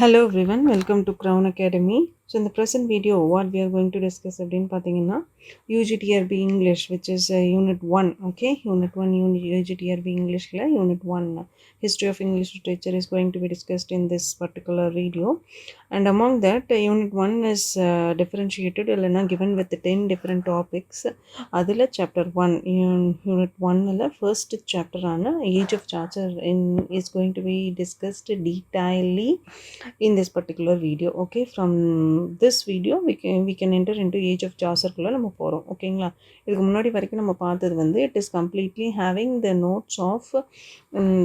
Hello everyone, welcome to Crown Academy. So in the present video, what we are going to discuss அப்படின்னு பார்த்தீங்கன்னா UGTRB English, which is Unit 1, okay? Unit 1 UGTRB Englishல Unit 1 History of English Literature is going to be discussed in this particular video. And among that, Unit 1 is differentiated இல்லைன்னா given with 10 different topics. அதில் Chapter 1, Unit 1ல first chapter ஆன Age of Chaucer is going to be discussed detailedly in this particular video. Okay, from this video we can enter into age of Chaucer குள்ள நம்ம போகிறோம். ஓகேங்களா, இதுக்கு முன்னாடி வரைக்கும் நம்ம பார்த்தது வந்து it is completely having the notes of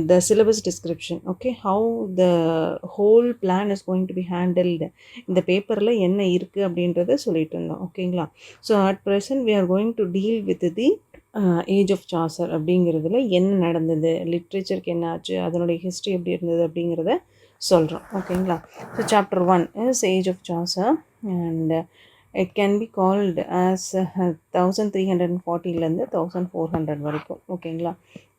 the syllabus description. Okay, how the whole plan is going to be handled, இந்த பேப்பரில் என்ன இருக்குது அப்படின்றத சொல்லிட்டு இருந்தோம். ஓகேங்களா, so at present we are going to deal with the age of Chaucer அப்படிங்கிறதுல என்ன நடந்தது, லிட்ரேச்சருக்கு என்ன ஆச்சு, அதனுடைய ஹிஸ்ட்ரி எப்படி இருந்தது அப்படிங்கிறத சொல்கிறோம். ஓகேங்களா, so chapter 1 is age of Chaucer and it can be called as 1340லேருந்து 1400 வரைக்கும். ஓகேங்களா,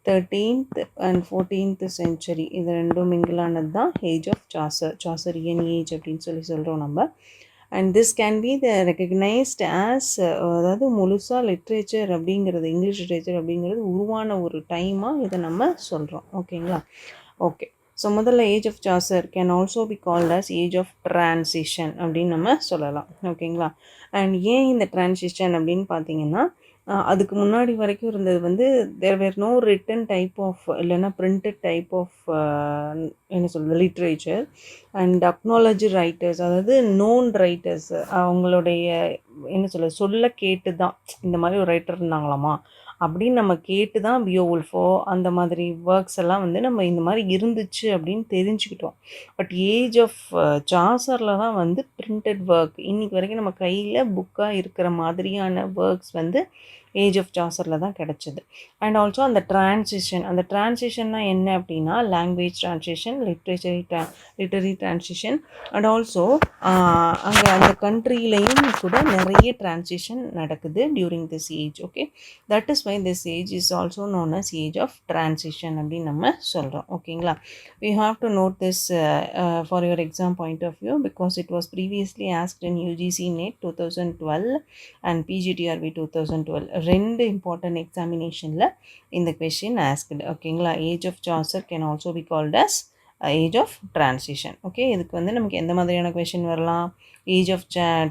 13th and 14th century இது ரெண்டும் மிங்கிலானது தான் ஏஜ் ஆஃப் சாசர், சாசரியன் ஏஜ் அப்படின்னு சொல்கிறோம் நம்ம. And this can be the recognised as, அதாவது முழுசாக லிட்ரேச்சர் அப்படிங்கிறது, இங்கிலீஷ் லிட்ரேச்சர் அப்படிங்கிறது உருவான ஒரு டைமாக இதை நம்ம சொல்கிறோம். ஓகேங்களா, ஓகே. ஸோ முதல்ல age of Chaucer can also be called as age of transition அப்படின்னு நம்ம சொல்லலாம். ஓகேங்களா, அண்ட் ஏன் இந்த ட்ரான்சிஷன் அப்படின்னு பார்த்தீங்கன்னா, அதுக்கு முன்னாடி வரைக்கும் இருந்தது வந்து தேர் வேர் நோ ரிட்டன் டைப் ஆஃப், இல்லைன்னா பிரிண்டட் டைப் ஆஃப் என்ன சொல்கிறது லிட்ரேச்சர் அண்ட் அக்னாலஜி ரைட்டர்ஸ், அதாவது நோன் ரைட்டர்ஸ், அவங்களுடைய என்ன சொல்ல கேட்டு தான் இந்த மாதிரி ஒரு ரைட்டர் இருந்தாங்களாமா அப்படின்னு நம்ம கேட்டு தான் பியோவுல்ஃபோ அந்த மாதிரி ஒர்க்ஸ் எல்லாம் வந்து நம்ம இந்த மாதிரி இருந்துச்சு அப்படின்னு தெரிஞ்சுக்கிட்டோம். பட் ஏஜ் ஆஃப் சாசரில் தான் வந்து பிரிண்டட் ஒர்க் இன்றைக்கி வரைக்கும் நம்ம கையில் புக்காக இருக்கிற மாதிரியான ஒர்க்ஸ் வந்து ஏஜ் ஆஃப் சாசரில் தான் கிடச்சிது. அண்ட் ஆல்சோ அந்த ட்ரான்சிஷன்னா என்ன அப்படின்னா language transition, literary transition and also அங்கே அந்த கண்ட்ரியிலையும் கூட நிறைய ட்ரான்சிஷன் நடக்குது during this age. Okay, that is why this age is also known as age of transition அப்படின்னு நம்ம சொல்கிறோம். ஓகேங்களா, we have to note this for your exam point of view because it was previously asked in UGC NET 2012 and PGTRB 2012 ரெண்டு important எக்ஸாமினேஷனில் இந்த question asked. ஓகேங்களா, age of Chaucer can also be called as age of transition. Okay, இதுக்கு வந்து நமக்கு எந்த மாதிரியான question வரலாம், ஏஜ் ஆஃப்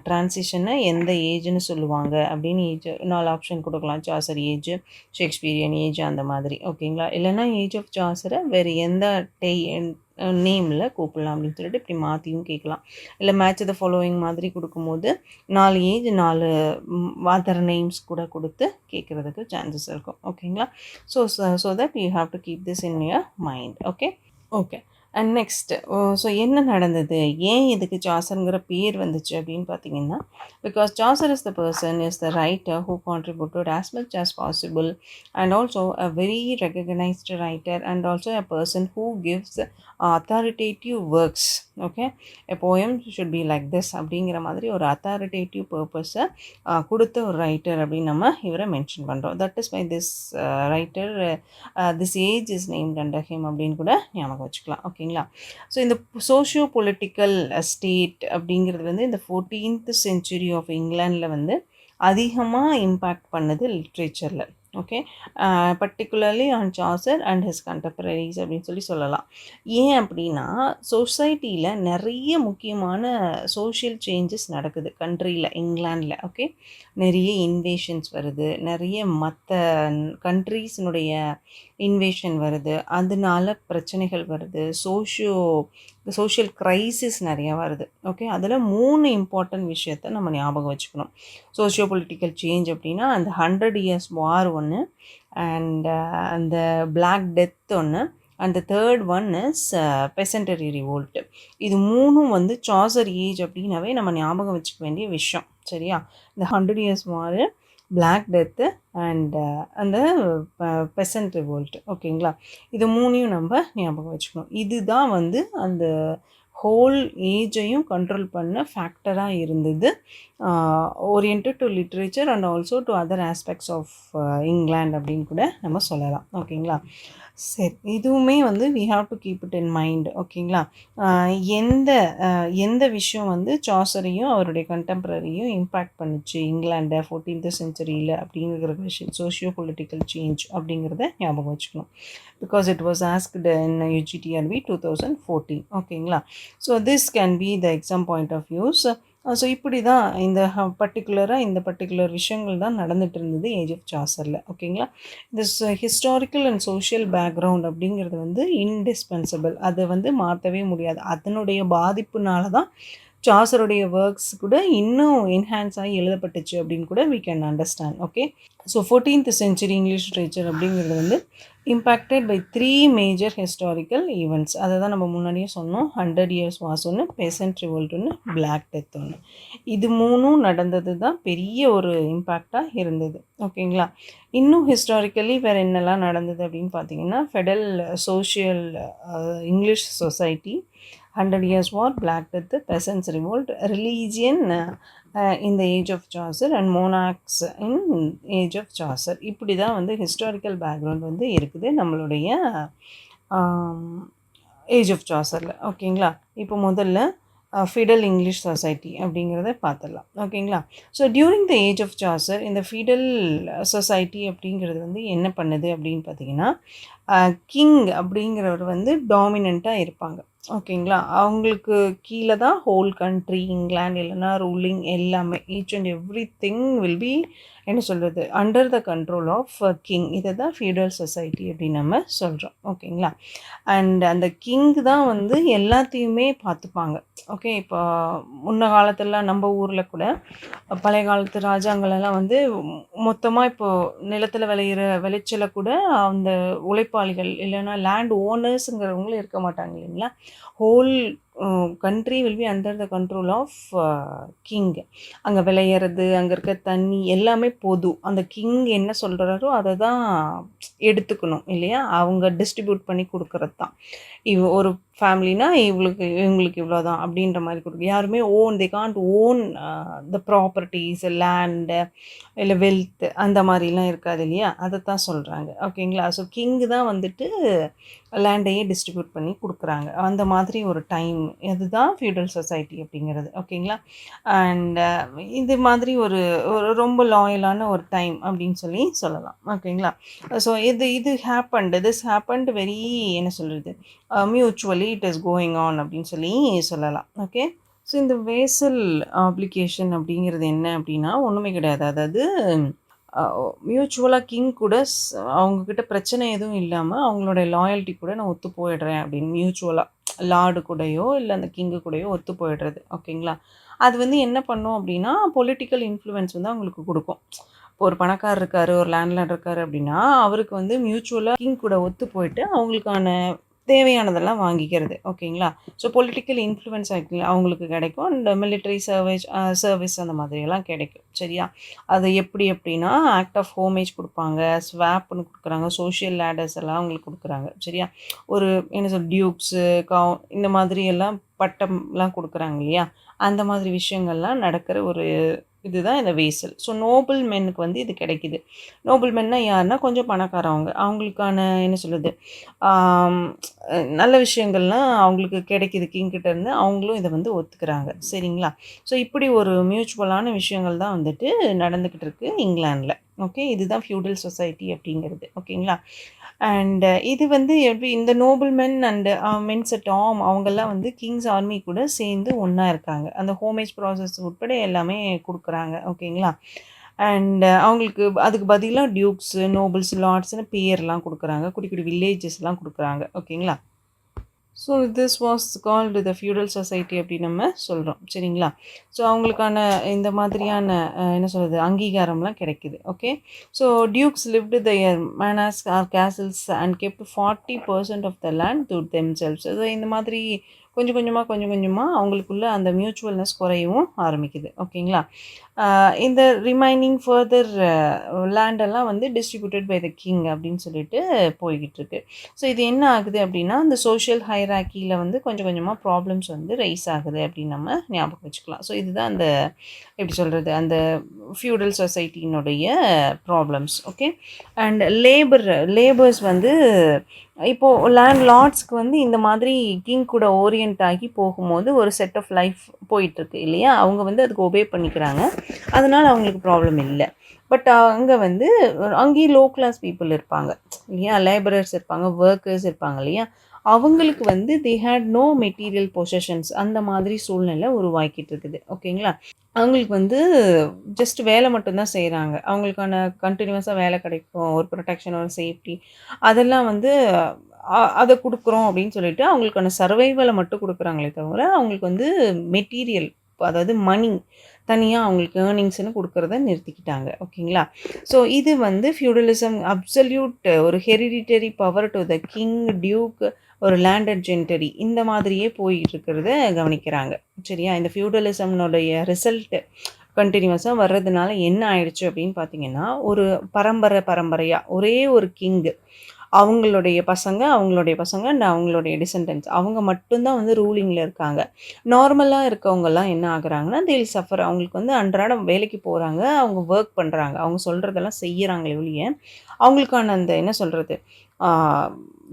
ட்ரான்சிஷனை எந்த ஏஜ்னு சொல்லுவாங்க அப்படின்னு ஏஜ் 4 ஆப்ஷன் கொடுக்கலாம். சாசர் ஏஜ், ஷேக்ஸ்பியரியன் ஏஜ் அந்த மாதிரி. ஓகேங்களா, இல்லைனா ஏஜ் ஆஃப் சாசரை வேறு எந்த நேமில் கூப்பிடலாம் அப்படின்னு சொல்லிட்டு இப்படி மாற்றியும் கேட்கலாம். இல்லை மேட்ச் த ஃபாலோவிங் மாதிரி கொடுக்கும்போது 4 ஏஜ் 4 வாதர் நேம்ஸ் கூட கொடுத்து கேட்குறதுக்கு சான்சஸ் இருக்கும். ஓகேங்களா, so that you have to keep this in your mind. Okay okay and next, so என்ன நடந்தது, ஏன் இதுக்கு சாசருங்கிற பேர் வந்துச்சு அப்படின்னு பார்த்தீங்கன்னா, because Chaucer is the person, is the writer who contributed as much as possible and also a very recognised writer and also a person who gives authoritative works. Okay, a poem should be like this அப்படிங்கிற மாதிரி ஒரு authoritative பர்பஸை கொடுத்த ஒரு writer அப்படின்னு நம்ம இவரை mention பண்ணுறோம். That is why this writer this age is named under him அப்படின்னு கூட ஞாபகம் வச்சுக்கலாம். ஓகேங்களா, ஸோ இந்த சோஷியோ பொலிட்டிக்கல் ஸ்டேட் அப்படிங்கிறது வந்து இந்த 14th century ஆஃப் இங்கிலாண்டில் வந்து அதிகமாக இம்பேக்ட் பண்ணுது லிட்ரேச்சரில். Okay, particularly on Chaucer and his contemporaries அப்படின்னு சொல்லலாம். ஏன் அப்படின்னா சொசைட்டியில் நிறைய முக்கியமான சோஷியல் சேஞ்சஸ் நடக்குது கண்ட்ரியில், இங்கிலாண்டில். ஓகே, நிறைய இன்வேஷன்ஸ் வருது, நிறைய மற்ற கண்ட்ரீஸினுடைய இன்வேஷன் வருது, அதனால பிரச்சனைகள் வருது, சோஷியல் க்ரைசிஸ் நிறையா வருது. ஓகே, அதில் 3 இம்பார்ட்டன்ட் விஷயத்தை நம்ம ஞாபகம் வச்சுக்கணும். சோஷியோ பொலிட்டிக்கல் சேஞ்ச் அப்படின்னா அந்த 100 years வார் ஒன்று, அண்ட் அந்த பிளாக் டெத் ஒன்று, and third one is peasantry revolt. இது 3ம் வந்து சாசர் ஏஜ் அப்படின்னாவே நம்ம ஞாபகம் வச்சுக்க வேண்டிய விஷயம். சரியா, இந்த 100 years war, black death and அந்த பெசன்ட் ரிவோல்ட். ஓகேங்களா, இது 3யும் நம்ம ஞாபகம் வச்சுக்கணும். இதுதான் வந்து அந்த ஹோல் ஏஜையும் கண்ட்ரோல் பண்ண ஃபேக்டராக இருந்தது, oriented to literature and also to other aspects of England அப்படின்னு கூட நம்ம சொல்லலாம். ஓகேங்களா. சரி, இதுவுமே வந்து we have to keep it in mind. ஓகேங்களா. எந்த எந்த விஷயம் வந்து சாசரையும் அவருடைய கண்டெம்பரரியும் இம்பேக்ட் பண்ணிச்சு இங்கிலாண்டை 14th செஞ்சுரியில் அப்படிங்கிற விஷயம், சோஷியோ பொலிட்டிக்கல் சேஞ்ச் அப்படிங்கிறத ஞாபகம் வச்சுக்கணும். Because it was asked in UGTRB 2014. ஓகேங்களா. So this can be the exam point of views. So இப்படி தான் இந்த பர்டிகுலர் விஷயங்கள் தான் நடந்துகிட்டு இருந்தது ஏஜ் ஆஃப் சாசரில். ஓகேங்களா. This historical and social background அப்படிங்கிறது வந்து இன்டிஸ்பென்சபிள். அதை வந்து மாற்றவே முடியாது. அதனுடைய பாதிப்புனால தான் சாசருடைய ஒர்க்ஸ் கூட இன்னும் என்ஹான்ஸ் ஆகி எழுதப்பட்டுச்சு அப்படின்னு கூட we can understand. Okay. So 14th century English literature அப்படிங்கிறது வந்து impacted by 3 major historical events. அதை தான் நம்ம முன்னாடியே சொன்னோம். 100 years வாஸ் ஒன்று, பெசன்ட் ரிவோல்ட் ஒன்று, பிளாக் டெத் ஒன்று. இது 3ம் நடந்தது தான் பெரிய ஒரு இம்பேக்டாக இருந்தது. ஓகேங்களா. இன்னும் ஹிஸ்டாரிக்கலி வேறு என்னெல்லாம் நடந்தது அப்படின்னு பார்த்தீங்கன்னா, federal social English society, 100 years war, Black Death, Peasants' Revolt, religion in the age of Chaucer and monarchs in age of Chaucer. இப்படி தான் வந்து ஹிஸ்டாரிக்கல் பேக்ரவுண்ட் வந்து இருக்குது நம்மளுடைய ஏஜ் ஆஃப் சாசரில். ஓகேங்களா. இப்போ முதல்ல ஃபீடல் இங்கிலீஷ் சொசைட்டி அப்படிங்கிறத பார்த்துடலாம். ஓகேங்களா. So during the age of Chaucer இந்த ஃபீடல் சொசைட்டி அப்படிங்கிறது வந்து என்ன பண்ணுது அப்படின்னு பார்த்தீங்கன்னா, கிங் அப்படிங்கிறவர் வந்து டாமினண்ட்டாக இருப்பாங்க. ஓகேங்களா. அவங்களுக்கு கீழே தான் ஹோல் கண்ட்ரி இங்கிலாந்து இல்லைன்னா ரூலிங் எல்லாமே, each and every thing will be என்ன சொல்கிறது, under the control of king. இதை தான் ஃபீடல் சொசைட்டி அப்படின்னு நம்ம சொல்கிறோம். ஓகேங்களா. அண்ட் அந்த கிங் தான் வந்து எல்லாத்தையுமே பார்த்துப்பாங்க. ஓகே. இப்போ முன்ன காலத்துலலாம் நம்ம ஊரில் கூட பழைய காலத்து ராஜாங்களெல்லாம் வந்து மொத்தமாக இப்போது நிலத்தில் விளையிற விளைச்சலை கூட அந்த உழைப்பாளிகள் இல்லைன்னா லேண்ட் ஓனர்ஸுங்கிறவங்களும் இருக்க மாட்டாங்க இல்லைங்களா. Whole country will be under the control of king. அங்கே விளையிறது, அங்கே இருக்க தண்ணி எல்லாமே பொது. அந்த கிங் என்ன சொல்கிறாரோ அதை தான் எடுத்துக்கணும் இல்லையா. அவங்க டிஸ்ட்ரிபியூட் பண்ணி கொடுக்கறது தான். ஒரு ஃபேமிலினா இவங்களுக்கு இவ்வளோ தான் அப்படின்ற மாதிரி கொடுக்கு. யாருமே தே Gantt own the properties, land இல்லை வெல்த் அந்த மாதிரிலாம் இருக்காது இல்லையா. அதை தான் சொல்கிறாங்க. ஓகேங்களா. ஸோ கிங்கு தான் வந்துட்டு லேண்டையே டிஸ்ட்ரிபியூட் பண்ணி கொடுக்குறாங்க. அந்த மாதிரி ஒரு டைம், இதுதான் ஃபியூடல் சொசைட்டி அப்படிங்கிறது. ஓகேங்களா. அண்ட் இது மாதிரி ஒரு ரொம்ப லாயலான ஒரு டைம் அப்படின்னு சொல்லலாம். ஓகேங்களா. ஸோ திஸ் ஹேப்பன்ட் வெரி என்ன சொல்கிறது, mutually it is going on அப்படின்னு சொல்லலாம். ஓகே. ஸோ இந்த வேசல் ஆப்ளிகேஷன் அப்படிங்கிறது என்ன அப்படின்னா ஒன்றுமே கிடையாது. அதாவது மியூச்சுவலாக கிங் கூட அவங்கக்கிட்ட பிரச்சனை எதுவும் இல்லாமல் அவங்களோட லாயல்ட்டி கூட நான் ஒத்து போயிடுறேன் அப்படின்னு மியூச்சுவலாக லார்டு கூடயோ இல்லை அந்த கிங்கு கூடயோ ஒத்து போயிடுறது. ஓகேங்களா. அது வந்து என்ன பண்ணும் அப்படின்னா பொலிட்டிக்கல் இன்ஃப்ளூயன்ஸ் வந்து அவங்களுக்கு கொடுக்கும். இப்போ ஒரு பணக்காரர் இருக்கார், ஒரு லேண்ட்லார்ட் இருக்கார் அப்படின்னா அவருக்கு வந்து மியூச்சுவலாக கிங் கூட ஒத்து போயிட்டு அவங்களுக்கான தேவையானதெல்லாம் வாங்கிக்கிறது. ஓகேங்களா. ஸோ பொலிட்டிக்கல் இன்ஃப்ளூயன்ஸ் அவங்களுக்கு கிடைக்கும். அண்ட் மிலிட்ரி சர்வீஸ் அந்த மாதிரியெல்லாம் கிடைக்கும். சரியா. அது எப்படி அப்படின்னா ஆக்ட் ஆஃப் ஹோமேஜ் கொடுப்பாங்க, ஸ்வாப்னு கொடுக்குறாங்க, சோஷியல் லேடர்ஸ் எல்லாம் அவங்களுக்கு கொடுக்குறாங்க. சரியா. ஒரு என்ன சொல் டியூக்ஸு இந்த மாதிரி எல்லாம் பட்டம்லாம் கொடுக்குறாங்க இல்லையா. அந்த மாதிரி விஷயங்கள்லாம் நடக்கிற ஒரு இதுதான் இந்த வேசல். ஸோ நோபல் மென்னுக்கு வந்து இது கிடைக்கிது. நோபல் மென்னா யாருன்னா கொஞ்சம் பணக்காரவங்க. அவங்களுக்கான என்ன சொல்லுது நல்ல விஷயங்கள்லாம் அவங்களுக்கு கிடைக்கிது கிங்கிட்ட இருந்து. அவங்களும் இதை வந்து ஒத்துக்கிறாங்க. சரிங்களா. ஸோ இப்படி ஒரு மியூச்சுவலான விஷயங்கள் தான் வந்துட்டு நடந்துக்கிட்டு இருக்குது இங்கிலாண்டில். ஓகே. இதுதான் ஃபியூடல் சொசைட்டி அப்படிங்கிறது. ஓகேங்களா. அண்ட் இது வந்து எப்படி இந்த நோபல் மென் அண்டு மென்ஸ் டாம் அவங்கெல்லாம் வந்து கிங்ஸ் ஆர்மி கூட சேர்ந்து ஒன்றா இருக்காங்க. அந்த ஹோமேஜ் ப்ராசஸ் உட்பட எல்லாமே கொடுக்குறாங்க. ஓகேங்களா. அண்ட் அவங்களுக்கு அதுக்கு பதிலாக டியூக்ஸு, நோபல்ஸ், லார்ட்ஸ்னு பேர்லாம் கொடுக்குறாங்க. குடி குடி வில்லேஜஸ்லாம் கொடுக்குறாங்க. ஓகேங்களா. So this was called the feudal society அப்படின்னு நம்ம சொல்கிறோம். சரிங்களா. ஸோ அவங்களுக்கான இந்த மாதிரியான என்ன சொல்கிறது அங்கீகாரம்லாம் கிடைக்கிது. Okay. So dukes lived their manors or castles and kept 40% of the land to themselves. So இந்த மாதிரி கொஞ்சம் கொஞ்சமாக அவங்களுக்குள்ள அந்த மியூச்சுவல்னஸ் குறையவும் ஆரம்பிக்குது. ஓகேங்களா? இந்த ரிமைனிங் ஃபர்தர் லேண்டெல்லாம் வந்து டிஸ்ட்ரிபியூட்டட் பை த கிங் அப்படின்னு சொல்லிட்டு போய்கிட்டுருக்கு. ஸோ இது என்ன ஆகுது அப்படின்னா, அந்த சோஷியல் ஹைரார்க்கியில் வந்து கொஞ்சம் கொஞ்சமாக ப்ராப்ளம்ஸ் வந்து ரைஸ் ஆகுது அப்படின்னு நம்ம ஞாபகம் வச்சுக்கலாம். ஸோ இதுதான் அந்த எப்படி சொல்கிறது, அந்த ஃபியூடல் சொசைட்டியினுடைய ப்ராப்ளம்ஸ். ஓகே. அண்ட் லேபர்ஸ் வந்து இப்போது லேண்ட் லார்ட்ஸ்க்கு வந்து இந்த மாதிரி கிங் கூட ஓரியன்ட் ஆகி போகும்போது ஒரு செட் ஆஃப் லைஃப் போயிட்டுருக்கு இல்லையா, அவங்க வந்து அதுக்கு ஒபே பண்ணிக்கிறாங்க, அதனால் அவங்களுக்கு ப்ராப்ளம் இல்லை. பட் அங்கே வந்து அங்கேயும் லோ கிளாஸ் பீப்புள் இருப்பாங்க இல்லையா, லேபரர்ஸ் இருப்பாங்க, ஒர்க்கர்ஸ் இருப்பாங்க இல்லையா, அவங்களுக்கு வந்து they had no material possessions, அந்த மாதிரி சூழ்நிலை உருவாக்கிட்டு இருக்குது. ஓகேங்களா? அவங்களுக்கு வந்து ஜஸ்ட் வேலை மட்டும்தான் செய்கிறாங்க. அவங்களுக்கான கண்டினியூஸாக வேலை கிடைக்கும், ஒரு ப்ரொடெக்ஷன், ஒரு சேஃப்டி, அதெல்லாம் வந்து அதை கொடுக்குறோம் அப்படின்னு சொல்லிட்டு அவங்களுக்கான சர்வைவலை மட்டும் கொடுக்குறாங்களே தவிர அவங்களுக்கு வந்து மெட்டீரியல், அதாவது மணி தனியாக அவங்களுக்கு ஏர்னிங்ஸ்னு கொடுக்குறத நிறுத்திக்கிட்டாங்க. ஓகேங்களா? ஸோ இது வந்து ஃபியூடலிசம் அப்சல்யூட் ஒரு hereditary power to the king, Duke, ஒரு லேண்டட் ஜென்டரி, இந்த மாதிரியே போயிட்டு இருக்கிறத கவனிக்கிறாங்க. சரியா? இந்த ஃபியூடலிசம்னுடைய ரிசல்ட் கண்டினியூஸாக வர்றதுனால என்ன ஆயிடுச்சு அப்படின்னு பார்த்தீங்கன்னா, ஒரு பரம்பரையாக ஒரே ஒரு கிங்கு, அவங்களுடைய பசங்க அண்ட் அவங்களுடைய டிசெண்டன்ட்ஸ், அவங்க மட்டும்தான் வந்து ரூலிங்கில் இருக்காங்க. நார்மலாக இருக்கவங்கெல்லாம் என்ன ஆகுறாங்கன்னா, தேல் சஃபர். அவங்களுக்கு வந்து அன்றாடம் வேலைக்கு போகிறாங்க, அவங்க ஒர்க் பண்ணுறாங்க, அவங்க சொல்கிறதெல்லாம் செய்கிறாங்களே ஒழிய அவங்களுக்கான அந்த என்ன சொல்கிறது,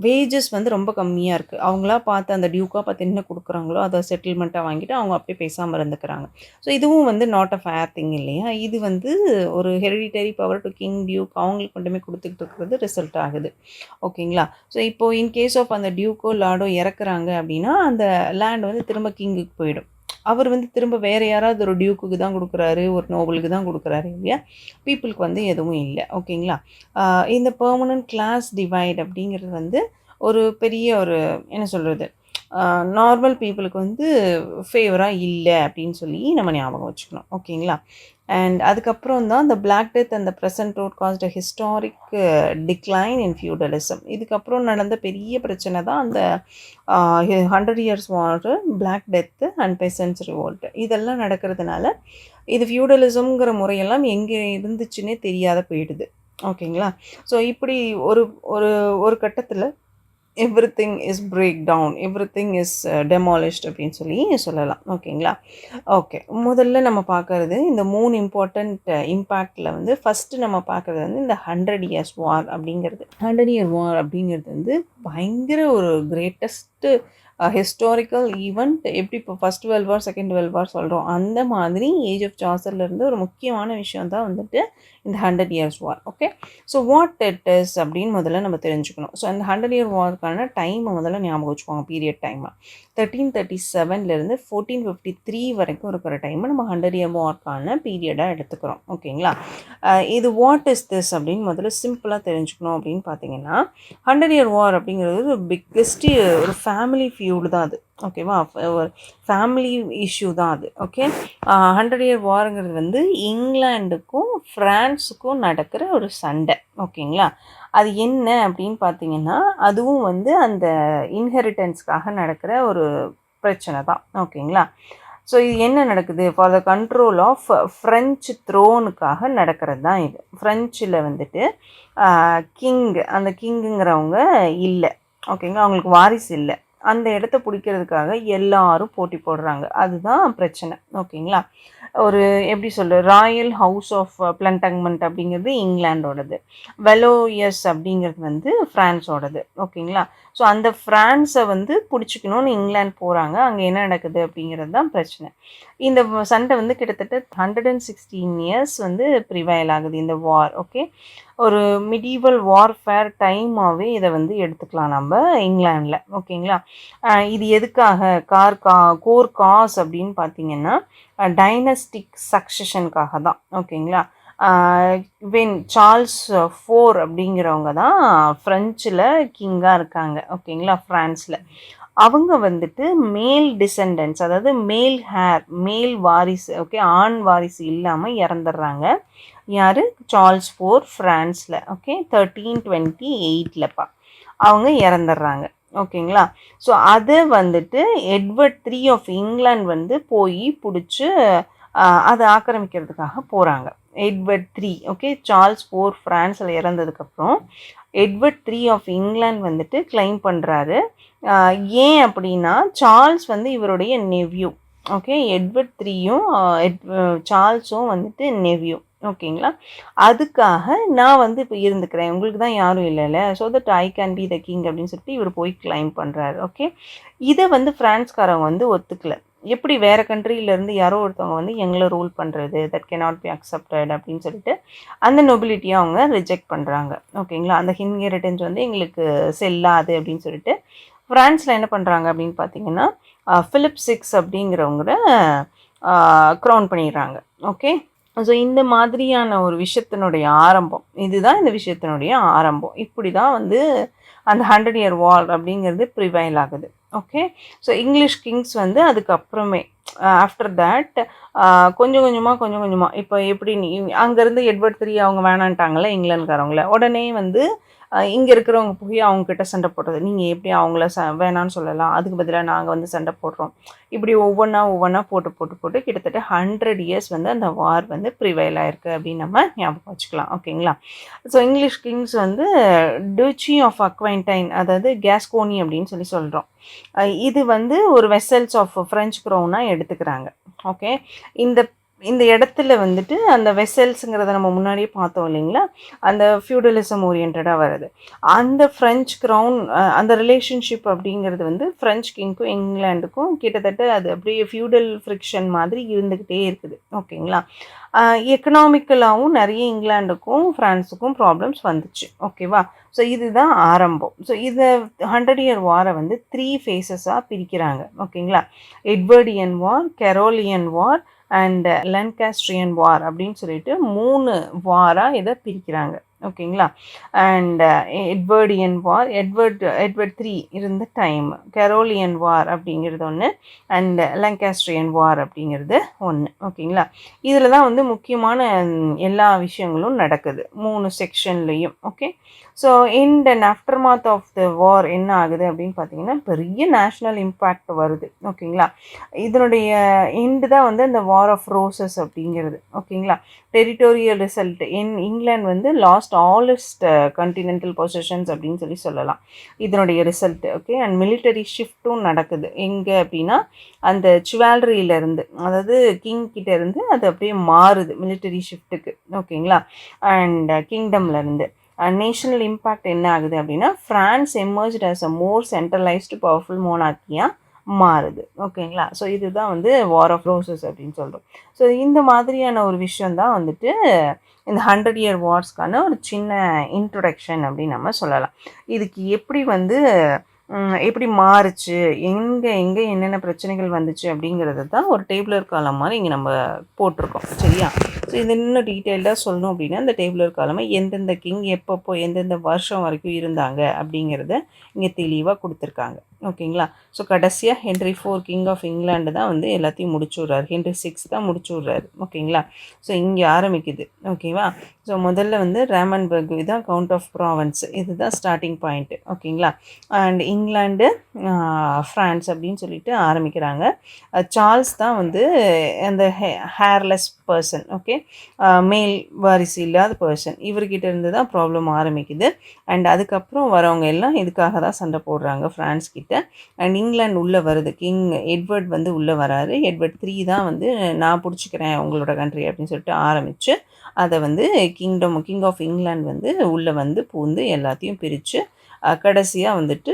வேஜஸ் வந்து ரொம்ப கம்மியாக இருக்குது. அவங்களா பார்த்து அந்த டியூக்காக பார்த்து என்ன கொடுக்குறாங்களோ அதை செட்டில்மெண்ட்டாக வாங்கிட்டு அவங்க அப்படியே பேசாமல் இருந்துக்கிறாங்க. ஸோ இதுவும் வந்து நாட் அ ஃபேர் திங் இல்லையா? இது வந்து ஒரு hereditary power to king, Duke அவங்களுக்கு மட்டுமே கொடுத்துக்கிட்டு இருக்கிறது ரிசல்ட் ஆகுது. ஓகேங்களா? ஸோ இப்போது இன்கேஸ் ஆஃப் அந்த டியூக்கோ லார்டோ இறக்குறாங்க அப்படின்னா அந்த லேண்ட் வந்து திரும்ப கிங்குக்கு போயிடும். அவர் வந்து திரும்ப வேறு யாராவது ஒரு டியூக்குக்கு தான் கொடுக்குறாரு, ஒரு நோபலுக்கு தான் கொடுக்குறாரு இல்லையா, பீப்புளுக்கு வந்து எதுவும் இல்லை. ஓகேங்களா? இந்த பெர்மனன்ட் கிளாஸ் டிவைட் அப்படிங்கிறது வந்து ஒரு பெரிய ஒரு என்ன சொல்கிறது, நார்மல் பீப்புளுக்கு வந்து ஃபேவராக இல்லை அப்படின்னு சொல்லி நம்ம ஞாபகம் வச்சுக்கணும். ஓகேங்களா? அண்ட் அதுக்கப்புறம் தான் இந்த black death and the peasants revolt caused a historic decline in feudalism. இதுக்கப்புறம் நடந்த பெரிய பிரச்சனை தான் அந்த 100 years war, black death and peasants revolt. இதெல்லாம் நடக்கிறதுனால இது ஃபியூடலிசம்ங்கிற முறையெல்லாம் எங்கே இருந்துச்சுன்னே தெரியாத போயிடுது. ஓகேங்களா? ஸோ இப்படி ஒரு ஒரு ஒரு கட்டத்தில் everything is break down, everything is demolished அப்படின்னு சொல்லி சொல்லலாம். ஓகேங்களா? ஓகே. முதல்ல நம்ம பார்க்குறது இந்த 3 இம்பார்ட்டண்ட் இம்பேக்டில் வந்து ஃபஸ்ட்டு நம்ம பார்க்குறது வந்து இந்த 100 இயர்ஸ் வார் அப்படிங்கிறது. 100 இயர் வார் அப்படிங்கிறது வந்து பயங்கர ஒரு கிரேட்டஸ்ட்டு ஹிஸ்டாரிக்கல் ஈவெண்ட். எப்படி இப்போ first world war, second world war சொல்கிறோம், அந்த மாதிரி ஏஜ் ஆஃப் சாசர்லேருந்து ஒரு முக்கியமான விஷயம் தான் வந்துட்டு இந்த 100 years war. Okay. So what it is அப்படின்னு முதல்ல நம்ம தெரிஞ்சுக்கணும். ஸோ அந்த 100 இயர் வார்க்கான டைமை முதல்ல ஞாபகம் வச்சுக்கோங்க. பீரியட் டைமை 1337 1453 வரைக்கும் இருக்கிற டைமை நம்ம 100 இயர் வார்க்கான பீரியடாக எடுத்துக்கிறோம். ஓகேங்களா? இது வாட் இஸ் திஸ் அப்படின்னு முதல்ல சிம்பிளாக தெரிஞ்சுக்கணும். அப்படின்னு பார்த்தீங்கன்னா 100 இயர் வார் அப்படிங்கிறது ஒரு பிக்கெஸ்ட்டு ஒரு ஃபேமிலி ஃபியூடு தான் அது. ஓகேவா? ஒரு ஃபேமிலி இஷ்யூ தான் அது. ஓகே. 100 இயர் வாருங்கிறது வந்து இங்கிலாண்டுக்கும் ஃப்ரான்ஸுக்கும் நடக்கிற ஒரு சண்டை. ஓகேங்களா? அது என்ன அப்படின்னு பார்த்தீங்கன்னா, அதுவும் வந்து அந்த இன்ஹெரிட்டன்ஸ்க்காக நடக்கிற ஒரு பிரச்சனை தான். ஓகேங்களா? ஸோ இது என்ன நடக்குது, for the control of French த்ரோனுக்காக நடக்கிறது தான் இது. ஃப்ரெஞ்சில் வந்துட்டு கிங், அந்த கிங்குங்கிறவங்க இல்லை. ஓகேங்களா? அவங்களுக்கு வாரிசு இல்லை. அந்த இடத்த பிடிக்கிறதுக்காக எல்லாரும் போட்டி போடுறாங்க. அதுதான் பிரச்சனை. ஓகேங்களா? ஒரு எப்படி சொல்ல, ராயல் ஹவுஸ் ஆஃப் பிளண்டங்மெண்ட் அப்படிங்கிறது இங்கிலாண்டோடது, வெலோயஸ் அப்படிங்கிறது வந்து ஃப்ரான்ஸோடது. ஓகேங்களா? ஸோ அந்த ஃப்ரான்ஸை வந்து பிடிச்சிக்கணும்னு இங்கிலாந்து போகிறாங்க. அங்கே என்ன நடக்குது அப்படிங்கிறது தான் பிரச்சனை. இந்த சண்டை வந்து கிட்டத்தட்ட 116 இயர்ஸ் வந்து ப்ரிவைல் ஆகுது இந்த வார். ஓகே. ஒரு மிடீவல் வார்ஃபேர் டைமாகவே இதை வந்து எடுத்துக்கலாம் நம்ம இங்கிலாண்டில். ஓகேங்களா? இது எதுக்காக கோர் காஸ் அப்படின்னு பார்த்தீங்கன்னா டைனஸ்டிக் சக்சஷனுக்காக தான். ஓகேங்களா? வென் சார்ல்ஸ் 4 அப்படிங்கிறவங்க தான் ஃப்ரெஞ்சில் கிங்காக இருக்காங்க. ஓகேங்களா? ஃப்ரான்ஸில் அவங்க வந்துட்டு மேல் டிசெண்டன்ஸ், அதாவது மேல் வாரிசு, ஓகே, ஆண் வாரிசு இல்லாமல் இறந்துடுறாங்க. யார்? சார்ல்ஸ் 4 ஃப்ரான்ஸில். ஓகே. 1328 அவங்க இறந்துடுறாங்க. ஓகேங்களா. ஸோ அது வந்துட்டு எட்வர்ட் 3 ஆஃப் இங்கிலாந்து வந்து போய் பிடிச்சி அதை ஆக்கிரமிக்கிறதுக்காக போகிறாங்க. Edward 3 okay. சார்ல்ஸ் 4 ஃப்ரான்ஸில் இறந்ததுக்கப்புறம் எட்வர்ட் 3 ஆஃப் இங்கிலாந்து வந்துட்டு கிளைம் பண்ணுறாரு. ஏன் அப்படின்னா சார்ல்ஸ் வந்து இவருடைய நெவ்யூ. ஓகே. எட்வர்ட் 3யும் சார்ல்ஸும் வந்துட்டு நெவ்யூ. ஓகேங்களா. அதுக்காக நான் வந்து இப்போ இருந்துக்கிறேன், உங்களுக்கு தான் யாரும் இல்லைல்ல, so that I can be the king அப்படின்னு சொல்லிட்டு இவர் போய் கிளைம் பண்ணுறாரு. ஓகே. இதை வந்து ஃப்ரான்ஸ்காரவங்க வந்து ஒத்துக்கல. எப்படி வேறு கண்ட்ரியிலேருந்து யாரோ ஒருத்தவங்க வந்து எங்களை ரூல் பண்ணுறது, தட் கேனாட் பி அக்செப்டட் அப்படின்னு சொல்லிட்டு அந்த நொபிலிட்டியை அவங்க ரிஜெக்ட் பண்ணுறாங்க. ஓகேங்களா. அந்த இன்ஹெரிட்டன்ஸ் வந்து எங்களுக்கு செல்லாது அப்படின்னு சொல்லிட்டு ஃப்ரான்ஸில் என்ன பண்ணுறாங்க அப்படின்னு பார்த்தீங்கன்னா பிலிப் 6 அப்படிங்கிறவங்கள க்ரௌன் பண்ணிடுறாங்க. ஓகே. ஸோ இந்த மாதிரியான ஒரு விஷயத்தினுடைய ஆரம்பம் இதுதான். இந்த விஷயத்தினுடைய ஆரம்பம் இப்படி தான் வந்து அந்த 100 Year War அப்படிங்கிறது ப்ரிவைல் ஆகுது. ஓகே. ஸோ இங்கிலீஷ் கிங்ஸ் வந்து அதுக்கப்புறமே ஆஃப்டர் தேட் கொஞ்சம் கொஞ்சமாக இப்போ எப்படி அங்கேருந்து எட்வர்ட் 3 அவங்க வேணான்ட்டாங்கல்ல இங்கிலாந்துக்காரவங்கள, உடனே வந்து இங்கே இருக்கிறவங்க போய் அவங்கக்கிட்ட சண்டை போடுறது. நீங்கள் எப்படி அவங்கள வேணான்னு சொல்லலாம், அதுக்கு பதிலாக நாங்கள் வந்து சண்டை போடுறோம். இப்படி ஒவ்வொன்றா போட்டு கிட்டத்தட்ட 100 years வந்து அந்த வார் வந்து ப்ரிவைல் ஆயிருக்கு அப்படின்னு நம்ம ஞாபகம் வச்சுக்கலாம். ஓகேங்களா. ஸோ இங்கிலீஷ் கிங்ஸ் வந்து டூச்சி ஆஃப் அக்வைண்டைன், அதாவது கேஸ்கோனி அப்படின்னு சொல்கிறோம். இது வந்து ஒரு வெசல்ஸ் ஆஃப் ஃப்ரெஞ்ச் க்ரௌனாக எடுத்துக்கிறாங்க. ஓகே. இந்த இந்த இடத்துல வந்துட்டு அந்த வெசல்ஸுங்கிறத நம்ம முன்னாடியே பார்த்தோம் இல்லைங்களா, அந்த ஃபியூடலிசம் ஓரியன்டாக வருது. அந்த ஃப்ரெஞ்ச் க்ரௌன் அந்த ரிலேஷன்ஷிப் அப்படிங்கிறது வந்து ஃப்ரெஞ்ச் கிங்க்கும் இங்கிலாண்டுக்கும் கிட்டத்தட்ட அது அப்படியே ஃபியூடல் ஃப்ரிக்ஷன் மாதிரி இருந்துக்கிட்டே இருக்குது. ஓகேங்களா. எக்கனாமிக்கலாகவும் நிறைய இங்கிலாண்டுக்கும் ஃப்ரான்ஸுக்கும் ப்ராப்ளம்ஸ் வந்துச்சு. ஓகேவா. ஸோ இதுதான் ஆரம்பம். ஸோ இதை 100 Year வாரை வந்து 3 ஃபேஸஸாக பிரிக்கிறாங்க. ஓகேங்களா. எட்வர்டியன் வார், கெரோலியன் வார் அண்ட் லன்காஸ்ட்ரியன் வார் அப்படின்னு சொல்லிட்டு 3 வாராக இதை பிரிக்கிறாங்க. ஓகேங்களா. அண்ட் எட்வர்டியன் வார், எட்வர்ட் 3 இருந்த டைம், கெரோலியன் வார் அப்படிங்கிறது ஒன்று, அண்ட் லங்காஸ்ட்ரியன் வார் அப்படிங்கிறது ஒன்று. ஓகேங்களா. இதில் தான் வந்து முக்கியமான எல்லா விஷயங்களும் நடக்குது 3 செக்ஷன்லேயும். Okay. So in and aftermath of the war என்ன ஆகுது அப்படின்னு பார்த்தீங்கன்னா பெரிய நேஷ்னல் இம்பேக்ட் வருது. ஓகேங்களா. இதனுடைய எண்டு தான் வந்து இந்த வார் ஆஃப் ரோசஸ் அப்படிங்கிறது. ஓகேங்களா. டெரிட்டோரியல் ரிசல்ட் இங்கிலாந்து வந்து lost all is continental positions அப்படின்னு சொல்லலாம் இதனுடைய ரிசல்ட். ஓகே. அண்ட் மிலிட்டரி ஷிஃப்ட்டும் நடக்குது. எங்கே அப்படின்னா அந்த சிவால்ரியிலேருந்து, அதாவது கிங் கிட்டேருந்து அது அப்படியே மாறுது மிலிட்டரி ஷிஃப்ட்டுக்கு. ஓகேங்களா. அண்ட் கிங்டம்லேருந்து நேஷனல் இம்பேக்ட் என்ன ஆகுது அப்படின்னா France emerged as a more centralized powerful மோனார்க்கியாக மாறுது. ஓகேங்களா. ஸோ இதுதான் வந்து வார் ஆஃப் ரோசஸ் அப்படின்னு சொல்கிறோம். ஸோ இந்த மாதிரியான ஒரு விஷயந்தான் வந்துட்டு இந்த 100 Year வார்ஸ்க்கான ஒரு சின்ன இன்ட்ரொடக்ஷன் அப்படின்னு நம்ம சொல்லலாம். இதுக்கு எப்படி வந்து எப்படி மாறுச்சு, எங்கே என்னென்ன பிரச்சனைகள் வந்துச்சு அப்படிங்கிறது தான் ஒரு டேபிளர் காலம் மாதிரி இங்கே நம்ம போட்டிருக்கோம். சரியா. ஸோ இது இன்னும் டீட்டெயில்டாக சொல்லணும் அப்படின்னா இந்த டேபிளர் காலமாக எந்தெந்த கிங் எப்பப்போ எந்தெந்த வருஷம் வரைக்கும் இருந்தாங்க அப்படிங்கிறத இங்கே தெளிவாக கொடுத்துருக்காங்க. ஓகேங்களா. ஸோ கடைசியாக ஹென்ரி 4 கிங் ஆஃப் இங்கிலாண்டு தான் வந்து எல்லாத்தையும் முடிச்சு விட்றாரு. ஹென்ரி 6 தான் முடிச்சு விட்றாரு. ஓகேங்களா. ஸோ இங்கே ஆரம்பிக்குது. ஓகேவா. ஸோ முதல்ல வந்து ராமன்பர்க் இதுதான் கவுண்ட் ஆஃப் ப்ராவன்ஸ், இதுதான் ஸ்டார்டிங் பாயிண்ட்டு. ஓகேங்களா. அண்ட் இங்கிலாண்டு ஃப்ரான்ஸ் அப்படின்னு சொல்லிட்டு ஆரம்பிக்கிறாங்க. சார்ல்ஸ் தான் வந்து அந்த ஹேர்லெஸ் பர்சன். ஓகே. மேல் வாரிசு இல்லாத பர்சன், இவர்கிட்ட இருந்து தான் ப்ராப்ளம் ஆரம்பிக்குது. அண்ட் அதுக்கப்புறம் வரவங்க எல்லாம் இதுக்காக தான் சண்டை போடுறாங்க ஃப்ரான்ஸ் கிட்ட. அண்ட் இங்கிலாந்து உள்ளே வருது. கிங் எட்வர்ட் வந்து உள்ளே வராரு. எட்வர்ட் 3 தான் வந்து நான் பிடிச்சிக்கிறேன் உங்களோட கண்ட்ரி அப்படின்னு சொல்லிட்டு ஆரம்பித்து அதை வந்து கிங் ஆஃப் இங்கிலாந்து வந்து உள்ளே வந்து பூந்து எல்லாத்தையும் பிரித்து கடைசியாக வந்துட்டு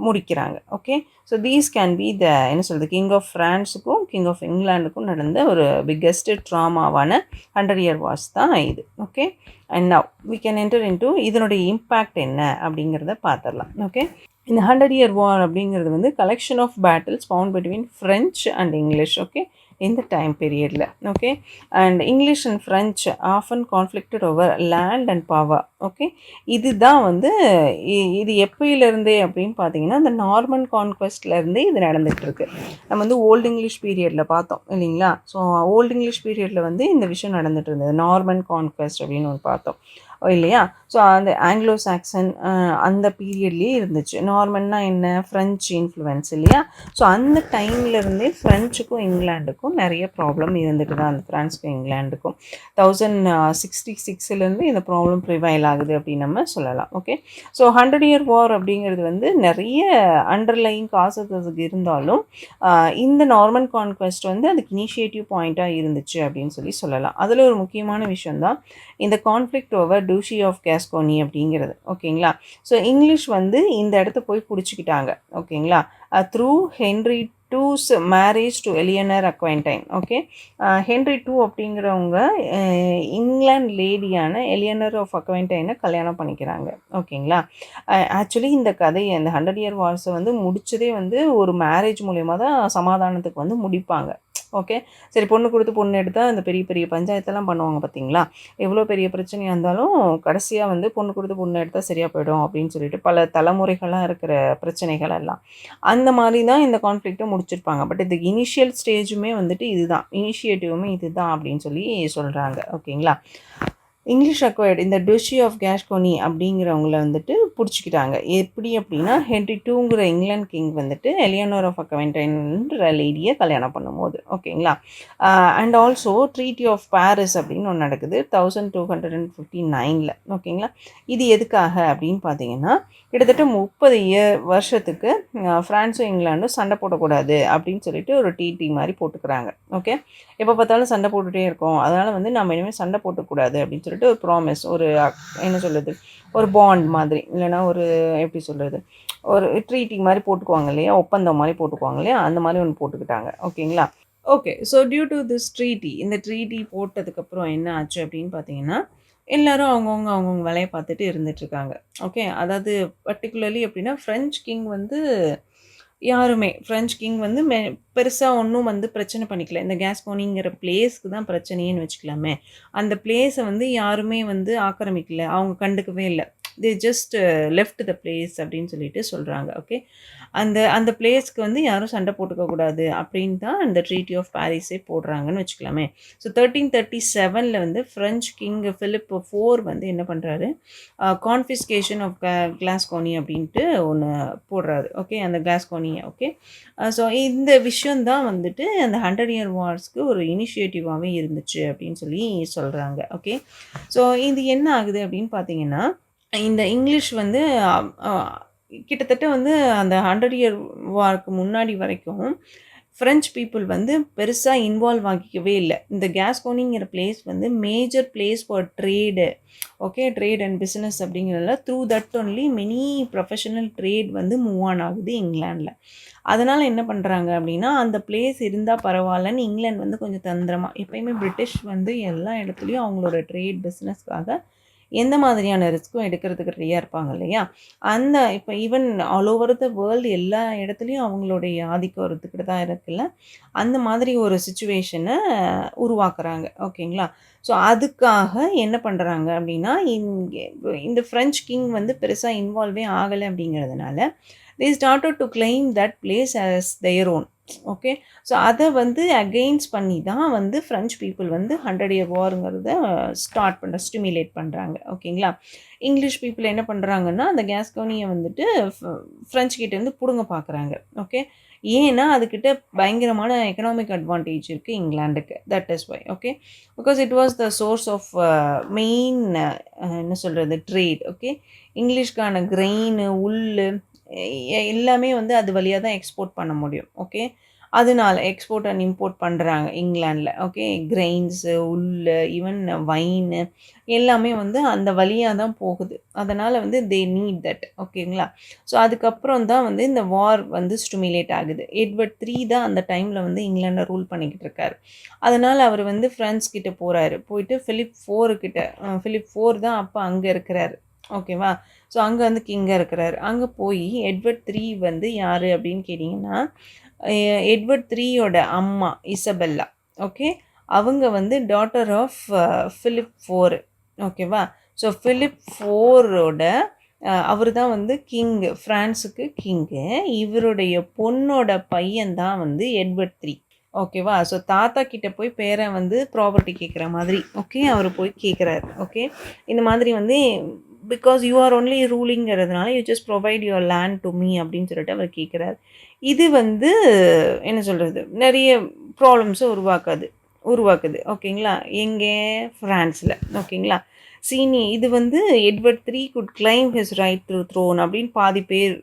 முடிக்கிறாங்க. Okay. So these can be the என்ன சொல்கிறது கிங் ஆஃப் ஃப்ரான்ஸுக்கும் கிங் ஆஃப் இங்கிலாண்டுக்கும் நடந்த ஒரு பிக்கெஸ்ட் ட்ராமாவான 100 Year வார்ஸ் தான் இது. Okay. And now we can enter into இதனுடைய இம்பேக்ட் என்ன அப்படிங்கிறத பார்த்துடலாம். ஓகே. இந்த 100 Year வார் அப்படிங்கிறது வந்து collection of battles found between French and English. Okay. இந்த டைம் பீரியடில். Okay. And English and French often conflicted over land and power. Okay. இதுதான் வந்து இது எப்போயிலேருந்தே அப்படின்னு பார்த்தீங்கன்னா இந்த நார்மன் கான்குவெஸ்ட்லேருந்தே இது நடந்துகிட்ருக்கு. நம்ம வந்து ஓல்டு இங்கிலீஷ் பீரியடில் பார்த்தோம் இல்லைங்களா. ஸோ ஓல்டு இங்கிலீஷ் பீரியடில் வந்து இந்த விஷயம் நடந்துகிட்டு இருந்தது. நார்மன் கான்குவெஸ்ட் அப்படின்னு ஒன்று பார்த்தோம். இல்லையா? ஸோ அந்த ஆங்கிலோ சாக்சன் அந்த பீரியட்லேயே இருந்துச்சு. நார்மன்னா என்ன, ஃப்ரெஞ்ச் இன்ஃப்ளூயன்ஸ் இல்லையா? ஸோ அந்த டைம்லேருந்தே ஃப்ரெஞ்சுக்கும் இங்கிலாண்டுக்கும் நிறைய ப்ராப்ளம் இருந்துட்டு தான், அந்த ஃப்ரான்ஸுக்கும் இங்கிலாண்டுக்கும் 1066 இந்த ப்ராப்ளம் ப்ரிவைல் ஆகுது அப்படின்னு நம்ம சொல்லலாம். ஓகே, ஸோ 100 Year War அப்படிங்கிறது வந்து நிறைய அண்டர்லைங் காசஸ் அதுக்கு இருந்தாலும் இந்த நார்மன் கான்குவெஸ்ட் வந்து அதுக்கு இனிஷியேட்டிவ் பாயிண்ட்டாக இருந்துச்சு அப்படின்னு சொல்லலாம். அதில் ஒரு முக்கியமான விஷயந்தான் இந்த கான்ஃப்ளிக்ட் ஓவர் டூஷி ஆஃப் கேஸ்கோனி அப்படிங்கிறது. ஓகேங்களா? ஸோ இங்கிலீஷ் வந்து இந்த இடத்த போய் பிடிச்சிக்கிட்டாங்க. ஓகேங்களா? Through Henry two's marriage to Eleanor Aquitaine. Okay, Henry two அப்படிங்கிறவங்க இங்கிலாந்து லேடியான எலியனர் ஆஃப் அக்வைன்டைனை கல்யாணம் பண்ணிக்கிறாங்க. ஓகேங்களா? ஆக்சுவலி இந்த கதையை, இந்த 100 Year Wars வந்து முடிச்சதே வந்து ஒரு மேரேஜ் மூலயமா தான் சமாதானத்துக்கு வந்து முடிப்பாங்க. ஓகே, சரி, பொண்ணு கொடுத்து பொண்ணு எடுத்தால் இந்த பெரிய பெரிய பஞ்சாயத்தெல்லாம் பண்ணுவாங்க பார்த்தீங்களா? எவ்வளோ பெரிய பிரச்சனையாக இருந்தாலும் கடைசியாக வந்து பொண்ணு கொடுத்து பொண்ணு எடுத்தால் சரியாக போயிடும் அப்படின்னு சொல்லிட்டு பல தலைமுறைகளாக இருக்கிற பிரச்சனைகள் எல்லாம் அந்த மாதிரி தான் இந்த கான்ஃப்ளிக்ட்டை முடிச்சிருப்பாங்க. பட் இது இனிஷியல் ஸ்டேஜுமே வந்துட்டு இதுதான், இனிஷியேட்டிவுமே இதுதான் அப்படின்னு சொல்லி சொல்கிறாங்க. ஓகேங்களா? இங்கிலீஷ் அக்வயர்டு இந்த டூஷி ஆஃப் கேஸ்கோனி அப்படிங்கிறவங்கள வந்துட்டு பிடிச்சிக்கிட்டாங்க. எப்படி அப்படின்னா, ஹென்ரி டூங்கிற இங்கிலாந்து கிங் வந்துட்டு எலியனோர் ஆஃப் அக்வைன்டைன்ற லேடியை கல்யாணம் பண்ணும்போது. ஓகேங்களா? And also treaty of Paris அப்படின்னு ஒன்று நடக்குது 1259. ஓகேங்களா? இது எதுக்காக அப்படின்னு பார்த்தீங்கன்னா, கிட்டத்தட்ட 30 வருஷத்துக்கு ஃப்ரான்ஸும் இங்கிலாண்டும் சண்டை போடக்கூடாது அப்படின்னு சொல்லிட்டு ஒரு ட்ரீட்டி மாதிரி போட்டுக்கிறாங்க. ஓகே, எப்போ பார்த்தாலும் சண்டை போட்டுகிட்டே இருக்கோம், அதனால் வந்து நம்ம இனிமேல் சண்டை போட்டக்கூடாது அப்படின்னு சொல்லிட்டு ஒரு ப்ராமிஸ், ஒரு என்ன சொல்கிறது, ஒரு பாண்ட் மாதிரி, இல்லைனா ஒரு எப்படி சொல்கிறது, ஒரு ட்ரீட்டி மாதிரி போட்டுக்குவாங்க இல்லையா, ஒப்பந்தம் மாதிரி போட்டுக்குவாங்க இல்லையா, அந்த மாதிரி ஒன்று போட்டுக்கிட்டாங்க. ஓகேங்களா? Okay, so due to this treaty, இந்த ட்ரீட்டி போட்டதுக்கப்புறம் என்ன ஆச்சு அப்படின்னு பார்த்தீங்கன்னா, எல்லோரும் அவங்கவுங்க வேலையை பார்த்துட்டு இருந்துகிட்ருக்காங்க. ஓகே, அதாவது பர்டிகுலர்லி எப்படின்னா, ஃப்ரெஞ்ச் கிங் வந்து யாருமே ஃப்ரெஞ்ச் கிங் வந்து பெருசாக ஒன்றும் வந்து பிரச்சனை பண்ணிக்கல. இந்த கேஸ்கோனிங்கிற பிளேஸ்க்கு தான் பிரச்சனைன்னு வச்சுக்கலாமே. அந்த பிளேஸை வந்து யாருமே வந்து ஆக்கிரமிக்கல, அவங்க கண்டுக்கவே இல்லை. They just left the place அப்படின்னு சொல்லிட்டு சொல்கிறாங்க. ஓகே, அந்த அந்த பிளேஸ்க்கு வந்து யாரும் சண்டை போட்டுக்கக்கூடாது அப்படின்னு தான் இந்த ட்ரீட்டி ஆஃப் பாரிஸே போடுறாங்கன்னு வச்சுக்கலாமே. ஸோ 1337 வந்து ஃப்ரெஞ்ச் கிங் ஃபிலிப் 4 வந்து என்ன பண்ணுறாரு, கான்ஃபிஸ்கேஷன் ஆஃப் கிளாஸ்கோனி அப்படின்ட்டு ஒன்று போடுறாரு. ஓகே, அந்த கிளாஸ்கோனியை. ஓகே, ஸோ இந்த விஷயந்தான் வந்துட்டு அந்த 100 Year Warsக்கு ஒரு இனிஷியேட்டிவாகவே இருந்துச்சு அப்படின்னு சொல்லி சொல்கிறாங்க. ஓகே, ஸோ இது என்ன ஆகுது அப்படின்னு பார்த்தீங்கன்னா, இந்த இங்கிலீஷ் வந்து கிட்டத்தட்ட வந்து அந்த 100 Year Warக்கு முன்னாடி வரைக்கும் ஃப்ரெஞ்ச் பீப்புள் வந்து பெருசாக இன்வால்வ் ஆகிக்கவே இல்லை. இந்த கேஸ்கோனிங்கிற பிளேஸ் வந்து major place for trade. Okay, trade and business அப்படிங்கிறதுல through that only many professional trade வந்து மூவ் ஆன் ஆகுது இங்கிலாண்டில். அதனால் என்ன பண்ணுறாங்க அப்படின்னா, அந்த பிளேஸ் இருந்தால் பரவாயில்லன்னு இங்கிலாந்து வந்து கொஞ்சம் தந்திரமாக, எப்போயுமே பிரிட்டிஷ் வந்து எல்லா இடத்துலையும் அவங்களோட ட்ரேட் பிஸ்னஸ்க்காக எந்த மாதிரியான ரிஸ்க்கும் எடுக்கிறதுக்கு ரெடியாக இருப்பாங்க இல்லையா? அந்த இப்போ even all over the world எல்லா இடத்துலையும் அவங்களுடைய ஆதிக்கம் இருந்துக்கிட்டு தான் இருக்குல்ல, அந்த மாதிரி ஒரு சிச்சுவேஷனை உருவாக்குறாங்க. ஓகேங்களா? ஸோ அதுக்காக என்ன பண்ணுறாங்க அப்படின்னா, இந்த ஃப்ரெஞ்ச் கிங் வந்து பெருசாக இன்வால்வே ஆகலை அப்படிங்கிறதுனால they started to claim that place as their own. Okay, so அதை வந்து அகெயின்ஸ்ட் பண்ணி தான் வந்து ஃப்ரெஞ்ச் பீப்புள் வந்து 100 Year Warங்கிறத ஸ்டிமுலேட் பண்ணுறாங்க. ஓகேங்களா? இங்கிலீஷ் பீப்புள் என்ன பண்ணுறாங்கன்னா, அந்த கேஸ்கோனியை வந்துட்டு ஃப்ரெஞ்ச் கிட்டேருந்து பிடுங்க பார்க்குறாங்க. ஓகே, ஏன்னா அதுக்கிட்ட பயங்கரமான எக்கனாமிக் அட்வான்டேஜ் இருக்குது இங்கிலாண்டுக்கு. That is why. Okay, because it was the source of main என்ன சொல்கிறது, ட்ரேட். ஓகே, இங்கிலீஷ்க்கான கிரெயின், உள் எல்லாமே வந்து அது வழியாக தான் எக்ஸ்போர்ட் பண்ண முடியும். ஓகே, அதனால எக்ஸ்போர்ட் அண்ட் இம்போர்ட் பண்ணுறாங்க இங்கிலாண்டில். ஓகே, கிரெயின்ஸு, உள், ஈவன் வைனு எல்லாமே வந்து அந்த வழியாக தான் போகுது. அதனால் வந்து தே நீட் தட். ஓகேங்களா? ஸோ அதுக்கப்புறம் தான் வந்து இந்த வார் வந்து ஸ்டிமுலேட் ஆகுது. எட்வர்ட் 3 தான் அந்த டைமில் வந்து இங்கிலாண்டை ரூல் பண்ணிக்கிட்டு இருக்காரு. அதனால் அவர் வந்து ஃப்ரான்ஸ் கிட்ட போகிறாரு. போயிட்டு ஃபிலிப் 4 கிட்ட, ஃபிலிப் 4 தான் அப்போ அங்கே இருக்கிறாரு. ஓகேவா? ஸோ அங்கே வந்து கிங்காக இருக்கிறாரு. அங்கே போய் எட்வர்ட் 3 வந்து யார் அப்படின்னு கேட்டிங்கன்னா, எட்வர்ட் 3யோட அம்மா இசபெல்லா. ஓகே, அவங்க வந்து டாட்டர் ஆஃப் ஃபிலிப் 4. ஓகேவா? ஸோ ஃபிலிப் 4ஓட அவர் தான் வந்து கிங்கு, ஃப்ரான்ஸுக்கு கிங்கு. இவருடைய பொண்ணோட பையன்தான் வந்து எட்வர்ட் 3. ஓகேவா? ஸோ தாத்தா கிட்ட போய் பேரன் வந்து ப்ராப்பர்ட்டி கேட்குற மாதிரி, ஓகே, அவர் போய் கேட்குறாரு. ஓகே, இந்த மாதிரி வந்து பிகாஸ் யூ ஆர் ஒன்லி ரூலிங்கிறதுனால you just provide your land to me அப்படின்னு சொல்லிட்டு அவர் கேட்குறாரு. இது வந்து என்ன சொல்கிறது, நிறைய ப்ராப்ளம்ஸை உருவாக்குது. ஓகேங்களா? எங்கே? ஃப்ரான்ஸில். ஓகேங்களா? இது வந்து Edward 3 could claim his right to throne அப்படின்னு பாதி பேர்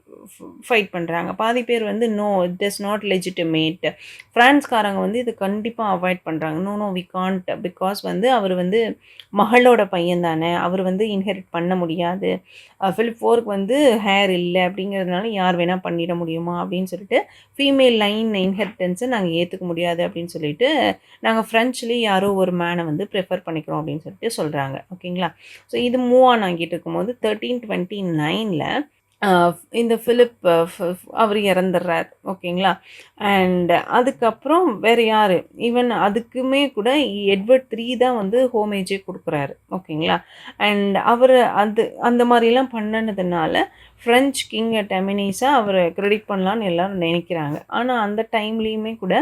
ஃபைட் பண்ணுறாங்க. பாதி பேர் வந்து no it is not legitimate. ஃப்ரான்ஸ்காரங்க வந்து இது கண்டிப்பாக அவாய்ட் பண்ணுறாங்க. No no we can't, because வந்து அவர் வந்து மகளோட பையன் தானே, அவர் வந்து இன்ஹெரிட் பண்ண முடியாது. ஃபிலிப் 4க்கு வந்து ஹேர் இல்லை அப்படிங்கிறதுனால யார் வேணால் பண்ணிட முடியுமா அப்படின்னு சொல்லிட்டு ஃபீமேல் லைன் இன்ஹெரிட்டன்ஸை நாங்கள் ஏற்றுக்க முடியாது அப்படின்னு சொல்லிட்டு நாங்கள் ஃப்ரெஞ்சுலேயே யாரோ ஒரு மேனை வந்து ப்ரிஃபர் பண்ணிக்கிறோம் அப்படின்னு சொல்லிட்டு சொல்கிறாங்க. ஓகேங்களா? ஸோ இது மூவ் ஆன் ஆகிட்டு இருக்கும்போது 1329ல் இந்த ஃபிலிப் அவர் இறந்துடுறார். ஓகேங்களா? அண்ட் அதுக்கப்புறம் வேறு யார், ஈவன் அதுக்குமே கூட எட்வர்ட் 3 தான் வந்து ஹோமேஜே கொடுக்குறாரு. ஓகேங்களா? அண்ட் அவர் அந்த மாதிரிலாம் பண்ணினதுனால ஃப்ரெஞ்ச் கிங் டெமினிஸை அவரை கிரெடிட் பண்ணலான்னு எல்லோரும் நினைக்கிறாங்க. ஆனால் அந்த டைம்லேயுமே கூட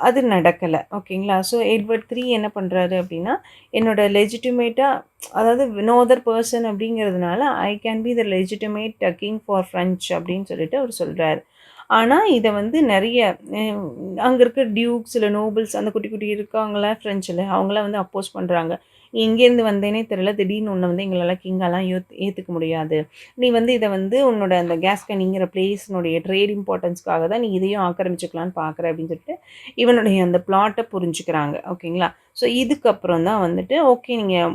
அது நடக்கலை. ஓகேங்களா? ஸோ எட்வர்ட் 3 என்ன பண்ணுறாரு அப்படின்னா, என்னோட லெஜிட்டிமேட்டாக, அதாவது நோ அதர் பர்சன் அப்படிங்கிறதுனால I can be the legitimate king for French அப்படின்னு சொல்லிட்டு அவர் சொல்கிறாரு. ஆனால் இதை வந்து நிறைய அங்கே இருக்க டியூக்ஸ் இல்லை நோபல்ஸ் அந்த குட்டி குட்டி இருக்காங்களே ஃப்ரெஞ்சில், அவங்களாம் வந்து அப்போஸ் பண்ணுறாங்க. நீ எங்கேருந்து வந்தேனே தெரியல, திடீர்னு ஒன்று வந்து எங்களால் கிங்கெல்லாம் ஏற்றுக்க முடியாது. நீ வந்து இதை வந்து உன்னோட அந்த கேஸ்கனிங்கிற பிளேஸ்னுடைய ட்ரேட் இம்பார்ட்டன்ஸ்க்காக தான் நீ இதையும் ஆக்கிரமிச்சுக்கலான்னு பார்க்குற அப்படின்னு சொல்லிட்டு இவனுடைய அந்த பிளாட்டை புரிஞ்சுக்கிறாங்க. ஓகேங்களா? ஸோ இதுக்கப்புறம் தான் வந்துட்டு ஓகே நீங்கள்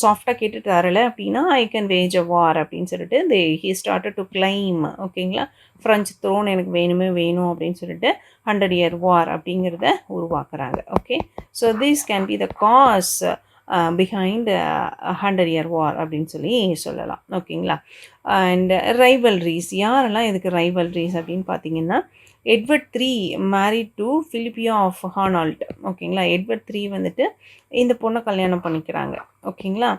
சாஃப்டாக கேட்டுட்டு தரலை அப்படின்னா ஐ கேன் வேஜ் அ வார் அப்படின்னு சொல்லிட்டு ஹி ஸ்டார்டட் டு கிளைம். ஓகேங்களா? ஃப்ரெஞ்ச் த்ரோன் எனக்கு வேணும் அப்படின்னு சொல்லிட்டு 100 Year வார் அப்படிங்கிறத உருவாக்குறாங்க. Okay, so this can be the cause behind 100 Year வார் அப்படின்னு சொல்லலாம். ஓகேங்களா? அண்ட் ரைவல்ரிஸ், யாரெல்லாம் இதுக்கு ரைவல்ரிஸ் அப்படின்னு பார்த்தீங்கன்னா, எட்வர்ட் 3 மேரிட் டு பிலிப்பியா ஆஃப் ஹானால்ட். ஓகேங்களா? எட்வர்ட் 3 வந்துட்டு இந்த பொண்ணை கல்யாணம் பண்ணிக்கிறாங்க. ஓகேங்களா?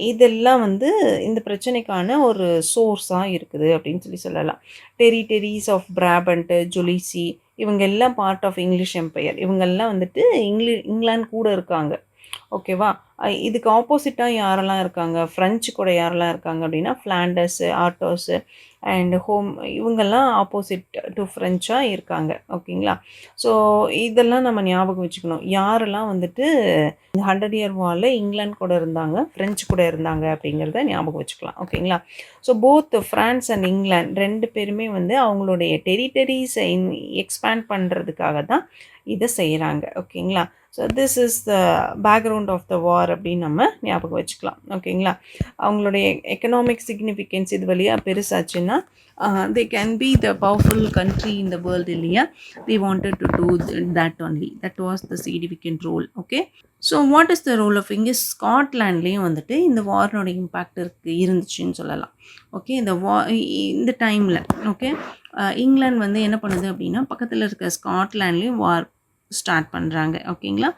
இதெல்லாம் வந்து இந்த பிரச்சனைக்கான ஒரு சோர்ஸாக இருக்குது அப்படின்னு சொல்லலாம். டெரிட்டரிஸ் ஆஃப் பிராபண்ட், ஜொலிசி, இவங்க எல்லாம் பார்ட் ஆஃப் இங்கிலீஷ் எம்பையர். இவங்கெல்லாம் வந்துட்டு இங்கிலாந்து கூட இருக்காங்க. ஓகேவா? இதுக்கு ஆப்போசிட்டாக யாரெல்லாம் இருக்காங்க, ஃப்ரெஞ்சு கூட யாரெல்லாம் இருக்காங்க அப்படின்னா, ஃப்ளாண்டர்ஸு, ஆர்டோஸு அண்ட் இவங்கெல்லாம் ஆப்போசிட் டு ஃப்ரெஞ்சாக இருக்காங்க. ஓகேங்களா? ஸோ இதெல்லாம் நம்ம ஞாபகம் வச்சுக்கணும். யாரெல்லாம் வந்துட்டு இந்த 100 Year வாரில் இங்கிலாந்து கூட இருந்தாங்க, ஃப்ரெஞ்சு கூட இருந்தாங்க அப்படிங்கிறத ஞாபகம் வச்சுக்கலாம். ஓகேங்களா? So both France and England 2 பேருமே வந்து அவங்களுடைய டெரிட்டரிஸை எக்ஸ்பேண்ட் பண்ணுறதுக்காக தான் இதை செய்கிறாங்க. ஓகேங்களா? So this is the background of the war அப்படின்னு நம்ம ஞாபகம் வச்சுக்கலாம். ஓகேங்களா? அவங்களுடைய எக்கனாமிக் சிக்னிஃபிகன்ஸ் இது வழியாக பெருசாச்சுன்னா they can be the powerful country in the world இல்லையா? They wanted to do that only. That was the significant role. Okay, so what is the role of இங்கே ஸ்காட்லாண்ட்லேயும் வந்துட்டு இந்த வார்னோட இம்பேக்ட் இருந்துச்சுன்னு சொல்லலாம். ஓகே, இந்த டைமில் ஓகே இங்கிலாந்து வந்து என்ன பண்ணுது அப்படின்னா, பக்கத்தில் இருக்க ஸ்காட்லாண்ட்லேயும் வார் ஸ்டார்ட் பண்ணுறாங்க. ஓகேங்களா?